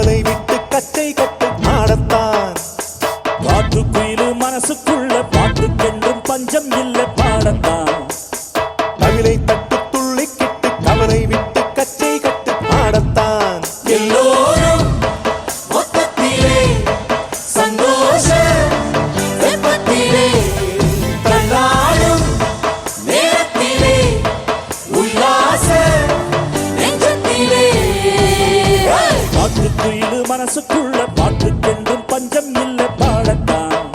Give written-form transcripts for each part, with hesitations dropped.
கவலை விட்டு கச்சை கட்டு ஆடத்தான். காட்டுக்குயிலு மனசுக்குள்ள பாட்டுக்கென்றும் பஞ்சம் இல்ல பாடத்தான். கவிலை தட்டு துள்ளிக்கிட்டு கவலை விட்டு கச்சை கட்டு ஆடத்தான். எல்லோரும் மொத்தத்திலே சந்தோஷ வெப்பத்திலே கண்டாடும் நேரத்திலே உல்லாச நெஞ்சத்திலே காட்டுக்குயிலு மனசுக்குள்ள பாட்டுக்கென்றும் பஞ்சம் இல்ல பாடத்தான்.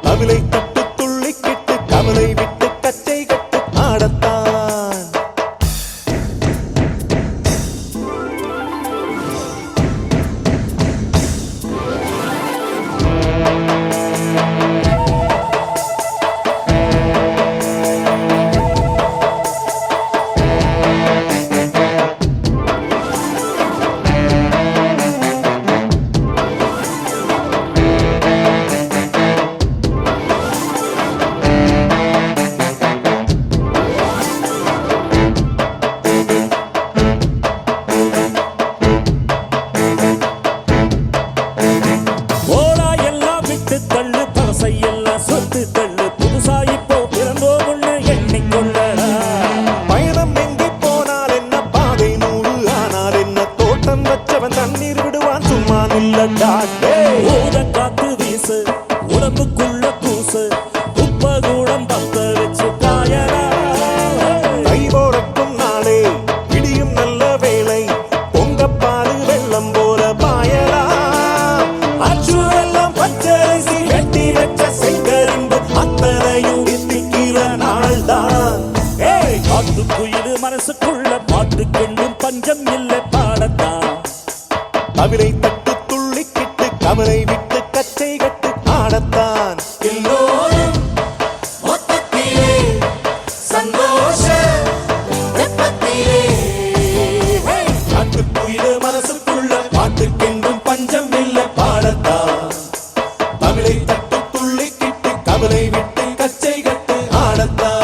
கவிலை தட்டு துள்ளிக்கிட்டு கவலை விட்டு கச்சை கட்டு ஆடத்தான். ஓடா எல்லாம் விட்டு தள்ளு பழசை எல்லாம் சொத்து தள்ளு புதுசா இப்போ பிறந்தோம் உள்ள எண்ணிக்கொள்ளடா. பயணம் எங்கே போனால் என்ன பாதை நூறு ஆனால் என்ன தோட்டம் வச்சவன் தண்ணீர் விடுவான் சும்மா நில்லடா. ஊத காத்து வீசு உடம்புக்குள்ள கூசு உப்பகூடம் பத்த வச்சு காயடா. கை போடக்கும் நாளே விடியும் நல்ல வேளை பொங்கப்பாரு வெள்ளம் போல பாயலா. அச்சு எல்லாம் பச்சரிசி வெட்டி வச்ச செங்கரும்பு அத்தனையும் தித்திக்கிற நாள் தான். காட்டுக்குயிலு மனசுக்குள்ள பாட்டுக்கென்றும் பஞ்சம் இல்லை பாடத்தான். கவிலை தட்டு துள்ளிக்கிட்டு கவலை விட்டு கச்சை கட்டு ஆடத்தான். எல்லோரும் மொத்தத்திலே சந்தோஷ வெப்பத்திலே காட்டுக்குயிலு மனசுக்குள்ள பாட்டுக்கென்றும் பஞ்சம் இல்லை பாடத்தான். கவிலை தட்டு துள்ளிக்கிட்டு கவலை விட்டு கச்சை கட்டு ஆடத்தான்.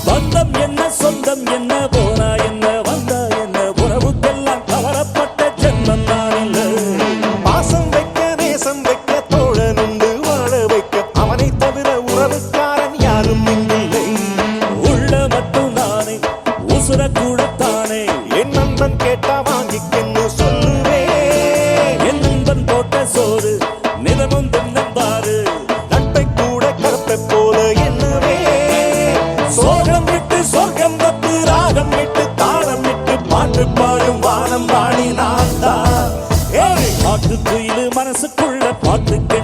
பந்தம் என்ன சொந்தம் என்ன போனா என்ன வந்தா என்ன உறவுக்கெல்லாம் கவரப்பட்ட ஜென்மம் தான் இல்லை. பாசம் வைக்க நேசம் வைக்க தோழன் உண்டு வாழ வைக்க அவனை தவிர உறவுக்காரன் யாரும் இல்லை. உள்ள மட்டும் நானே உசுர கூடத்தானே என் நண்பன் கேட்டா வாங்கிக்கன்னு சொல்லுவேன். என் நண்பன் போட்ட சோறு நிலமும் தின்னம் பாரு. நட்பை கூட கருப்பை போல என்னவே சோகம் விட்டு சொர்க்கம் தப்பு ராகம் விட்டு தாளம் விட்டு பாட்டு பாடும் வானம் பாடி நான் தான். காட்டுக்குயிலு மனசுக்குள்ள பாட்டுக்கு